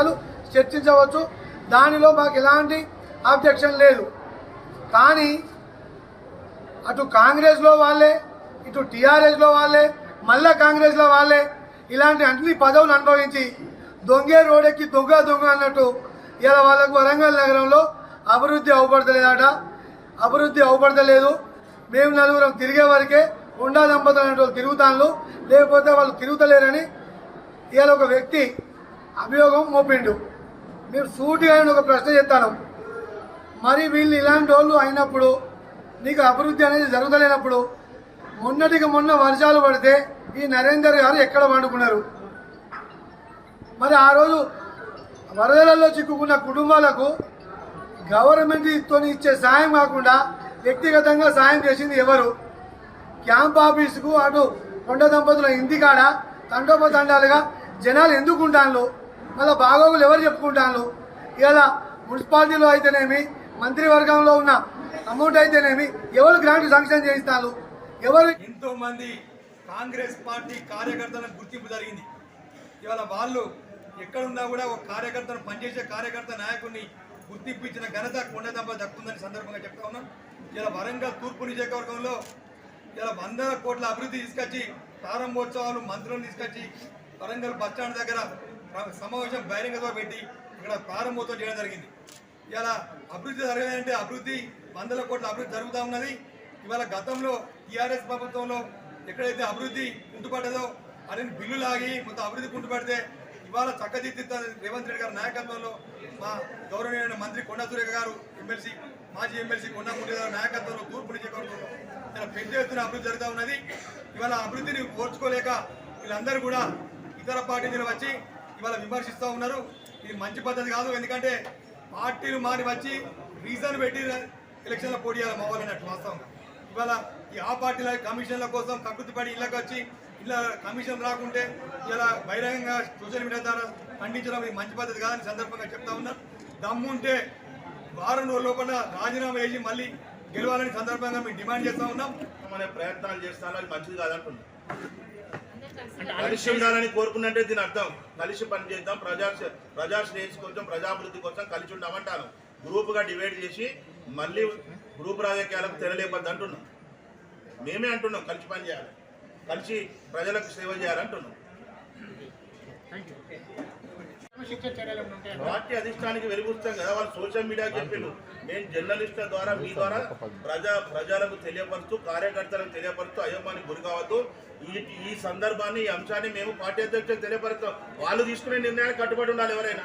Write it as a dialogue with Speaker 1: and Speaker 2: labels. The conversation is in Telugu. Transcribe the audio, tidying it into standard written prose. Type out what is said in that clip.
Speaker 1: విషయాలు చర్చించవచ్చు, దానిలో మాకు ఎలాంటి ఆబ్జెక్షన్ లేదు. కానీ అటు కాంగ్రెస్లో వాళ్ళే, ఇటు టీఆర్ఎస్లో వాళ్ళే, మళ్ళా కాంగ్రెస్లో వాళ్ళే ఇలాంటి అన్ని పదవులు అనుభవించి దొంగే రోడెక్కి దొంగ దొంగ అన్నట్టు ఇలా వాళ్ళకు వరంగల్ నగరంలో అభివృద్ధి అవపడతలేదట. అభివృద్ధి అవపడతలేదు. మేము నలుగురం తిరిగే వరకే ఉండా దంపతులు అనే వాళ్ళు తిరుగుతాను, లేకపోతే వాళ్ళు తిరుగుతలేరని ఇవాళ ఒక వ్యక్తి అభియోగం మోపిండు. మీరు సూటిగా ఒక ప్రశ్న చేస్తాను, మరి వీళ్ళు ఇలాంటి వాళ్ళు అయినప్పుడు, నీకు అభివృద్ధి అనేది జరుగుతలేనప్పుడు, మొన్నటికి మొన్న వర్షాలు పడితే ఈ నరేందర్ గారు ఎక్కడ పండుకున్నారు? మరి ఆ రోజు వరదలలో చిక్కుకున్న కుటుంబాలకు గవర్నమెంట్తో ఇచ్చే సాయం కాకుండా వ్యక్తిగతంగా సాయం చేసింది ఎవరు? క్యాంప్ ఆఫీసుకు అటు కొండ దంపతుల ఇంటికాడ తండోపతండాలుగా జనాలు ఎందుకు ఉంటాను? మళ్ళీ బాగోగులు ఎవరు చెప్పుకుంటాను? ఇలా మున్సిపాలిటీలో అయితేనేమి, మంత్రివర్గంలో ఉన్న అమౌంట్ అయితేనేమి ఎవరు గ్రాంట్ శాంక్షన్ చేయిస్తారు? ఎవరు?
Speaker 2: ఎంతో మంది కాంగ్రెస్ పార్టీ కార్యకర్తలకు గుర్తింపు జరిగింది. ఇవాళ వాళ్ళు ఎక్కడున్నా కూడా ఒక కార్యకర్తను, పనిచేసే కార్యకర్త నాయకుడిని గుర్తింపు ఇచ్చిన ఘనత కొండ దంపతులు దక్కుతుందని సందర్భంగా చెప్తా ఉన్నాం. ఇలా వరంగల్ తూర్పు నియోజకవర్గంలో ఇలా 100 కోట్ల అభివృద్ధి తీసుకొచ్చి ప్రారంభోత్సవాలు మంత్రులను తీసుకొచ్చి వరంగల్ బస్టాండ్ దగ్గర సమావేశం బహిరంగంగా పెట్టి ఇక్కడ ప్రారంభోత్సవం చేయడం జరిగింది. ఇలా అభివృద్ధి జరగాలంటే అభివృద్ధి 100 కోట్ల అభివృద్ధి జరుగుతూ ఉన్నది. ఇవాళ గతంలో టీఆర్ఎస్ ప్రభుత్వంలో ఎక్కడైతే అభివృద్ధి కుంటుపడ్డదో అదే బిల్లు లాగి మొత్తం అభివృద్ధి కుంటుపడితే ఇవాళ చక్కదిద్దుతా రేవంత్ రెడ్డి గారి నాయకత్వంలో మా గౌరవనీయ మంత్రి కొండా సురేఖ గారు, ఎమ్మెల్సీ, మాజీ ఎమ్మెల్సీ కొండా మురళి గారి నాయకత్వంలో తూర్పు నియోజకవర్గంలో ఇలా పెద్ద ఎత్తున అభివృద్ధి జరుగుతూ ఉన్నది. ఇవాళ అభివృద్ధిని ఓర్చుకోలేక వీళ్ళందరూ కూడా ఇతర పార్టీలు వచ్చి ఇవాళ విమర్శిస్తూ ఉన్నారు. ఇది మంచి పద్ధతి కాదు. ఎందుకంటే పార్టీలు మారి వచ్చి రీజన్ పెట్టి ఎలక్షన్లో పోటీ చేయాలి మా వాళ్ళు అన్నట్టు వాస్తవంగా. ఇవాళ ఈ ఆ పార్టీల కమిషన్ల కోసం కక్కుర్తిపడి ఇళ్ళకి వచ్చి ఇలా కమిషన్ రాకుంటే ఇలా బహిరంగంగా సోషల్ మీడియా ద్వారా ఖండించడం ఇది మంచి పద్ధతి కాదని సందర్భంగా చెప్తా ఉన్నాం. దమ్ముంటే వారం రోజుల లోపల రాజీనామా వేసి మళ్ళీ గెలవాలని సందర్భంగా మేము డిమాండ్ చేస్తూ ఉన్నాం.
Speaker 3: మన ప్రయత్నాలు చేస్తాను, అది మంచిది కాదంటున్నాం. కలిసి ఉండాలని కోరుకున్నట్టే దీని అర్థం. కలిసి పనిచేద్దాం, ప్రజా శ్రేయస్ కోసం, ప్రజాభివృద్ధి కోసం కలిసి ఉండమంటాను. గ్రూప్గా డివైడ్ చేసి మళ్ళీ గ్రూప్ రాజకీయాలకు తెరలేపద్దు అంటున్నాం. మేమే అంటున్నాం కలిసి పని చేయాలి, కలిసి ప్రజలకు సేవ చేయాలంటున్నాం. పార్టీ అధిష్టానికి వెలుగుస్తాం కదా, వాళ్ళు సోషల్ మీడియా చెప్పిండు. నేను జర్నలిస్టుల ద్వారా మీ ద్వారా ప్రజలకు తెలియపరుస్తూ, కార్యకర్తలకు తెలియపరుస్తూ అయోమానికి గురి కావద్దు. ఈ సందర్భాన్ని, ఈ అంశాన్ని మేము పార్టీ అధ్యక్షులకు తెలియపరుస్తాం. వాళ్ళు తీసుకునే నిర్ణయానికి కట్టుబడి ఉండాలి ఎవరైనా.